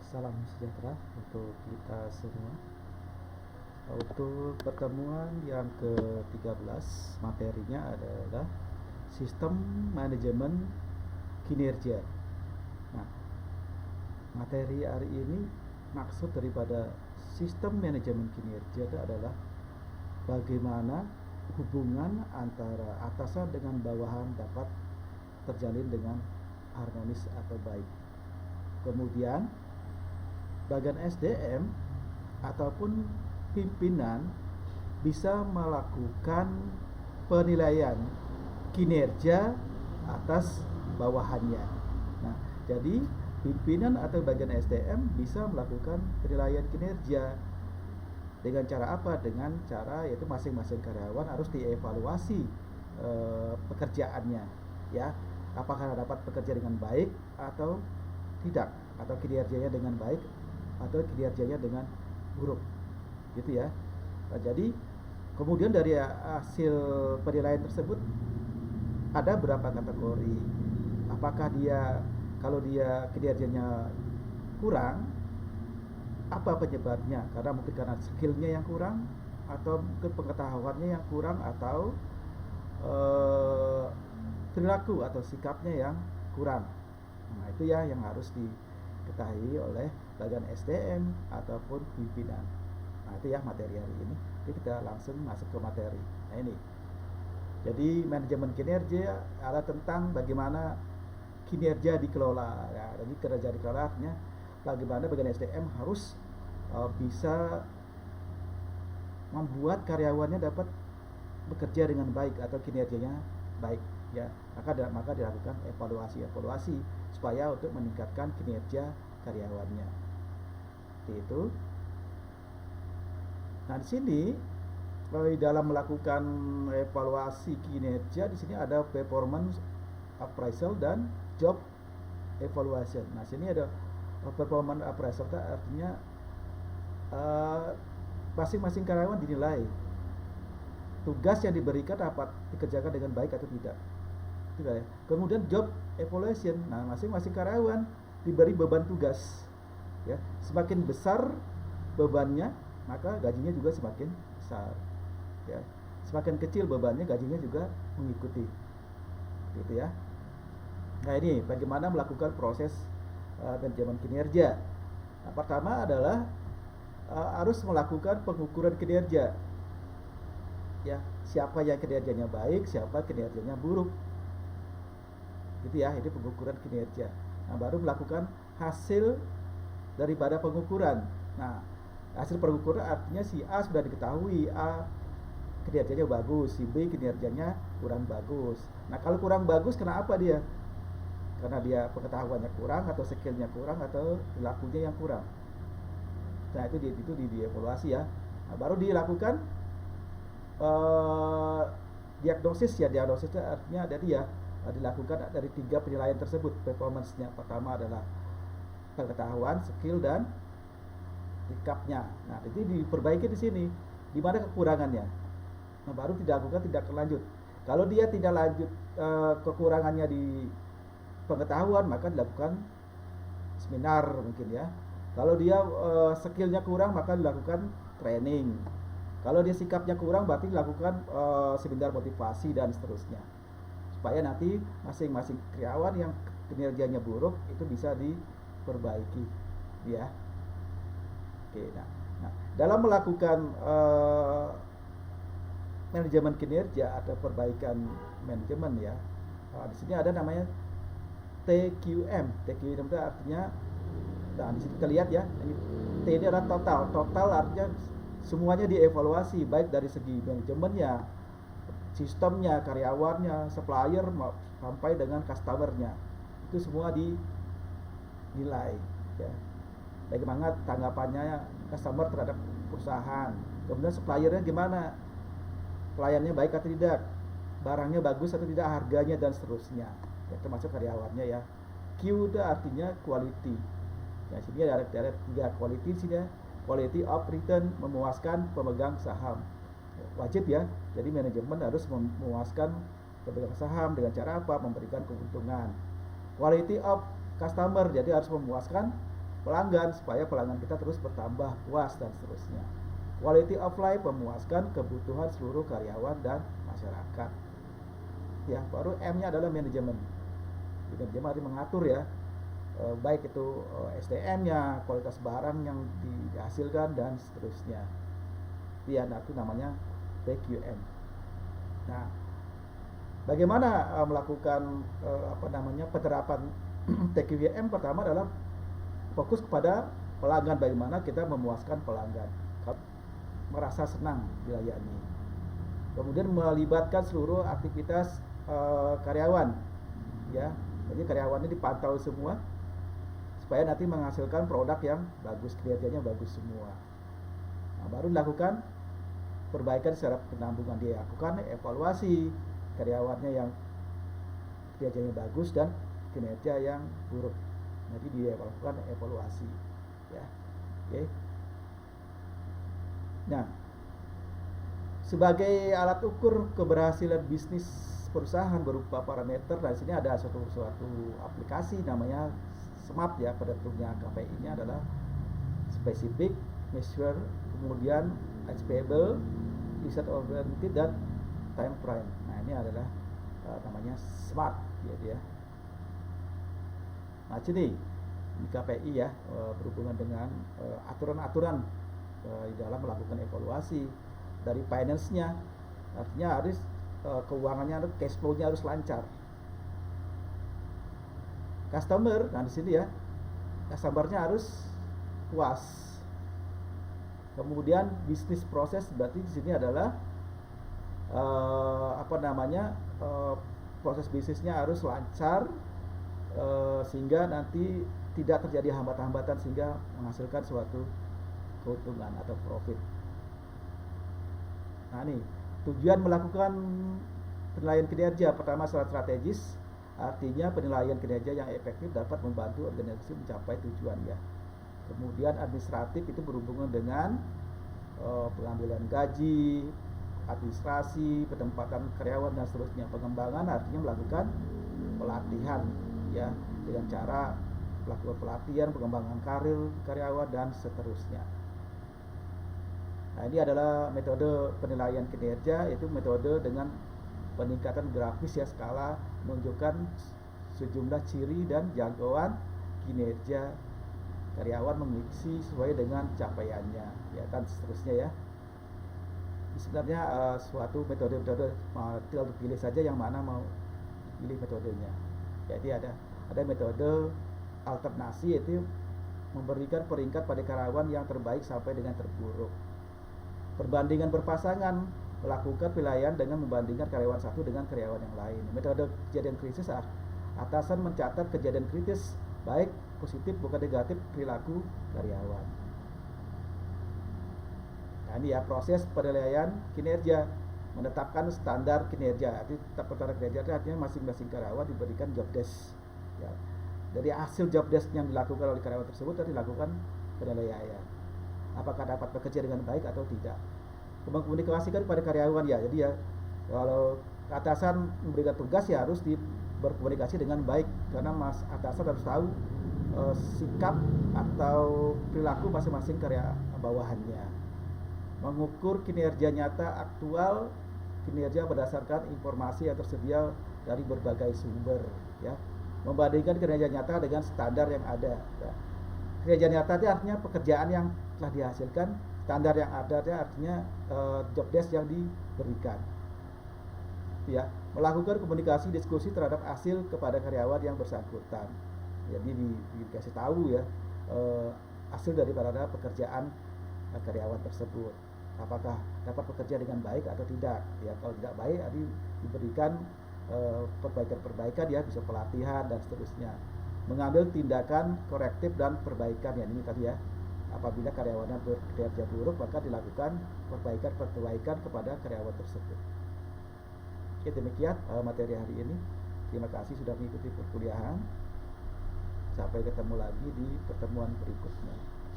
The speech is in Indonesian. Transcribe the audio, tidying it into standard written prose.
Salam sejahtera untuk kita semua. Untuk pertemuan yang ke-13, materinya adalah sistem manajemen kinerja. Nah, materi hari ini maksud daripada sistem manajemen kinerja itu adalah bagaimana hubungan antara atasan dengan bawahan dapat terjalin dengan harmonis atau baik. Kemudian bagian SDM ataupun pimpinan bisa melakukan penilaian kinerja atas bawahannya. Nah, jadi pimpinan atau bagian SDM bisa melakukan penilaian kinerja dengan cara apa? Dengan cara yaitu masing-masing karyawan harus dievaluasi pekerjaannya, ya. Apakah dapat bekerja dengan baik atau tidak, atau kinerjanya dengan baik atau kinerjanya dengan buruk, gitu ya. Nah, jadi kemudian dari hasil penilaian tersebut ada berapa kategori. Apakah dia, kalau dia kinerjanya kurang, apa penyebabnya? Karena mungkin karena skillnya yang kurang, atau mungkin pengetahuannya yang kurang, atau perilaku atau sikapnya yang kurang. Nah, itu ya yang harus diketahui oleh bagian SDM ataupun pimpinan. Nah, itu ya materi hari ini. Jadi kita langsung masuk ke materi. Nah, ini. Jadi manajemen kinerja adalah tentang bagaimana kinerja dikelola. Ya, jadi kinerja dikelola artinya bagaimana bagian SDM harus bisa membuat karyawannya dapat bekerja dengan baik atau kinerjanya baik, ya. Maka dilakukan evaluasi supaya untuk meningkatkan kinerja karyawannya. Seperti itu. Nah, di sini dalam melakukan evaluasi kinerja, di sini ada performance appraisal dan job evaluation. Nah, sini ada performance appraisal, artinya masing-masing karyawan dinilai tugas yang diberikan dapat dikerjakan dengan baik atau tidak. Ya. Kemudian job evaluation. Nah, masing-masing karyawan diberi beban tugas. Ya, semakin besar bebannya, maka gajinya juga semakin besar. Ya, semakin kecil bebannya, gajinya juga mengikuti. Gitu ya. Nah, ini bagaimana melakukan proses manajemen kinerja. Nah, pertama adalah harus melakukan pengukuran kinerja. Ya, siapa yang kinerjanya baik, siapa kinerjanya buruk. Gitu ya, ini pengukuran kinerja. Nah, baru melakukan hasil daripada pengukuran. Nah, hasil pengukuran artinya si A sudah diketahui, A kinerjanya bagus, si B kinerjanya kurang bagus. Nah, kalau kurang bagus kenapa dia? Karena dia pengetahuannya kurang, atau skillnya kurang, atau perilakunya yang kurang. Nah, itu dievaluasi ya. Nah, baru dilakukan diagnosis ya. Diagnosis itu artinya dari ya dilakukan dari 3 penilaian tersebut performance-nya. Pertama adalah pengetahuan, skill, dan sikapnya. Nah, itu diperbaiki di sini. Di mana kekurangannya? Nah, baru dilakukan tindak lanjut. Kalau dia tidak lanjut kekurangannya di pengetahuan, maka dilakukan seminar mungkin ya. Kalau dia skillnya kurang, maka dilakukan training. Kalau dia sikapnya kurang, berarti dilakukan seminar motivasi dan seterusnya. Supaya nanti masing-masing karyawan yang kinerjanya buruk itu bisa diperbaiki, ya. Oke, nah dalam melakukan manajemen kinerja atau perbaikan manajemen ya, di sini ada namanya TQM. TQM itu artinya, nah di sini kita lihat ya, ini T ini adalah total artinya semuanya dievaluasi, baik dari segi manajemennya, sistemnya, karyawannya, supplier, sampai dengan customernya. Itu semua dinilai ya. Bagaimana tanggapannya customer terhadap perusahaan. Kemudian suppliernya gimana, pelayannya baik atau tidak, barangnya bagus atau tidak, harganya, dan seterusnya ya, termasuk karyawannya ya. Q itu artinya quality ya. Sini ada 3 quality sini ya. Quality of return, memuaskan pemegang saham. Wajib ya. Jadi manajemen harus memuaskan pemegang saham dengan cara apa? Memberikan keuntungan. Quality of customer, jadi harus memuaskan pelanggan supaya pelanggan kita terus bertambah, puas dan seterusnya. Quality of life, memuaskan kebutuhan seluruh karyawan dan masyarakat. Ya, baru M-nya adalah manajemen. Manajemen harus mengatur ya, baik itu SDM-nya, kualitas barang yang dihasilkan dan seterusnya. Ya, itu namanya TQM. Nah, bagaimana melakukan penerapan TQM? Pertama adalah fokus kepada pelanggan, bagaimana kita memuaskan pelanggan, merasa senang dilayani. Kemudian melibatkan seluruh aktivitas karyawan, ya. Jadi karyawannya dipantau semua supaya nanti menghasilkan produk yang bagus, kinerjanya bagus semua. Nah, baru dilakukan perbaikan secara penambungan, dia lakukan evaluasi karyawannya yang kinerjanya bagus dan kinerja yang buruk. Nanti dia lakukan evaluasi, ya. Oke. Nah, sebagai alat ukur keberhasilan bisnis perusahaan berupa parameter, dan sini ada suatu aplikasi namanya SMART ya, penentunya KPI-nya adalah specific, measure, kemudian achievable, result oriented, dan time frame. Nah, ini adalah namanya SMART ya. Nah, sini di KPI ya, berhubungan dengan aturan-aturan di dalam melakukan evaluasi dari finance-nya, artinya harus keuangannya, cash flow-nya harus lancar. Customer, nah di sini ya, customer-nya harus puas. Kemudian bisnis proses, berarti di sini adalah proses bisnisnya harus lancar, sehingga nanti tidak terjadi hambatan-hambatan sehingga menghasilkan suatu keuntungan atau profit. Nah, ini tujuan melakukan penilaian kinerja. Pertama, secara strategis, artinya penilaian kinerja yang efektif dapat membantu organisasi mencapai tujuan ya. Kemudian administratif itu berhubungan dengan pengambilan gaji, administrasi, penempatan karyawan dan seterusnya. Pengembangan artinya melakukan pelatihan ya, dengan cara melakukan pelatihan, pengembangan karir karyawan dan seterusnya. Nah, ini adalah metode penilaian kinerja, yaitu metode dengan peningkatan grafis ya, skala menunjukkan sejumlah ciri dan jangkauan kinerja karyawan mengisi sesuai dengan capaiannya ya, dan seterusnya ya. Sebenarnya suatu metode tinggal pilih saja yang mana mau pilih metodenya. Jadi ada metode alternasi, yaitu memberikan peringkat pada karyawan yang terbaik sampai dengan terburuk. Perbandingan berpasangan, melakukan penilaian dengan membandingkan karyawan satu dengan karyawan yang lain. Metode kejadian krisis, atasan mencatat kejadian kritis baik positif bukan negatif perilaku karyawan. Nah, ini ya proses penilaian kinerja, menetapkan standar kinerja. Jadi standar kinerja itu artinya masing-masing karyawan diberikan job desk ya. Dari hasil job desk yang dilakukan oleh karyawan tersebut tadi dilakukan penilaian, apakah dapat bekerja dengan baik atau tidak. Mengkomunikasikan kepada karyawan ya, jadi ya kalau atasan memberikan tugas ya harus berkomunikasi dengan baik, karena atasan harus tahu sikap atau perilaku masing-masing karya bawahannya. Mengukur kinerja nyata aktual, kinerja berdasarkan informasi yang tersedia dari berbagai sumber ya. Membandingkan kinerja nyata dengan standar yang ada ya. Kinerja nyata itu artinya pekerjaan yang telah dihasilkan, standar yang ada itu artinya job desk yang diberikan ya. Melakukan komunikasi diskusi terhadap hasil kepada karyawan yang bersangkutan, jadi dikasih tahu ya hasil daripada pekerjaan karyawan tersebut, apakah dapat bekerja dengan baik atau tidak ya. Kalau tidak baik, diberikan perbaikan ya, bisa pelatihan dan seterusnya. Mengambil tindakan korektif dan perbaikan ya, ini tadi ya, apabila karyawannya bekerja buruk maka dilakukan perbaikan kepada karyawan tersebut. Oke, demikian materi hari ini. Terima kasih sudah mengikuti perkuliahan. Sampai ketemu lagi di pertemuan berikutnya.